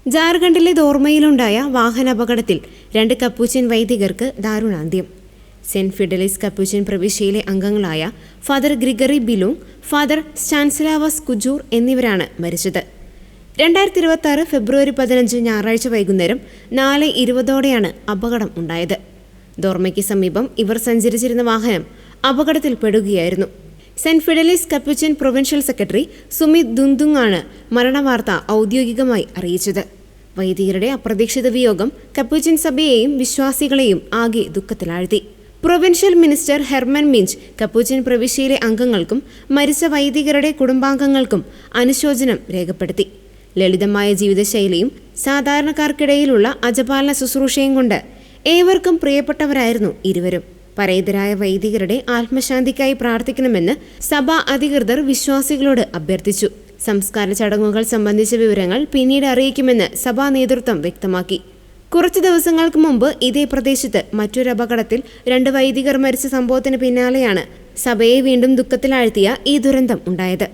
ജാർഖണ്ഡിലെ ദോർമയിലുണ്ടായ വാഹനാപകടത്തിൽ 2 കപ്പൂച്ചിൻ വൈദികർക്ക് ദാരുണാന്ത്യം. സെന്റ് ഫിഡലിസ് കപ്പൂച്ചിൻ പ്രവിശ്യയിലെ അംഗങ്ങളായ father Gregory Bilong, father Stanislaus Kujur എന്നിവരാണ് മരിച്ചത്. 2026 ഫെബ്രുവരി 15 ഞായറാഴ്ച വൈകുന്നേരം 4:20 അപകടം ഉണ്ടായത്. ദോർമയ്ക്ക് സമീപം ഇവർ സഞ്ചരിച്ചിരുന്ന വാഹനം അപകടത്തിൽപ്പെടുകയായിരുന്നു. Saint Fidelis Capuchin provincial secretary Sumit Dungdung ആണ് മരണവാർത്ത ഔദ്യോഗികമായി അറിയിച്ചത്. വൈദികരുടെ അപ്രതീക്ഷിത വിയോഗം കപ്പൂച്ചിൻ സഭയെയും വിശ്വാസികളെയും ആകെ ദുഃഖത്തിലാഴ്ത്തി. പ്രൊവിൻഷ്യൽ മിനിസ്റ്റർ ഹെർമൻ മിഞ്ച് കപ്പൂച്ചിൻ പ്രവിശ്യയിലെ അംഗങ്ങൾക്കും മരിച്ച വൈദികരുടെ കുടുംബാംഗങ്ങൾക്കും അനുശോചനം രേഖപ്പെടുത്തി. ലളിതമായ ജീവിതശൈലിയും സാധാരണക്കാർക്കിടയിലുള്ള അജപാലന ശുശ്രൂഷയും കൊണ്ട് ഏവർക്കും പ്രിയപ്പെട്ടവരായിരുന്നു ഇരുവരും. പരേതരായ വൈദികരുടെ ആത്മശാന്തിക്കായി പ്രാർത്ഥിക്കണമെന്ന് സഭാ അധികൃതർ വിശ്വാസികളോട് അഭ്യർത്ഥിച്ചു. സംസ്കാര ചടങ്ങുകൾ സംബന്ധിച്ച വിവരങ്ങൾ പിന്നീട് അറിയിക്കുമെന്ന് സഭാ നേതൃത്വം വ്യക്തമാക്കി. കുറച്ചു ദിവസങ്ങൾക്ക് മുമ്പ് ഇതേ പ്രദേശത്ത് മറ്റൊരു അപകടത്തിൽ 2 വൈദികർ മരിച്ച സംഭവത്തിന് പിന്നാലെയാണ് സഭയെ വീണ്ടും ദുഃഖത്തിലാഴ്ത്തിയ ഈ ദുരന്തം ഉണ്ടായത്.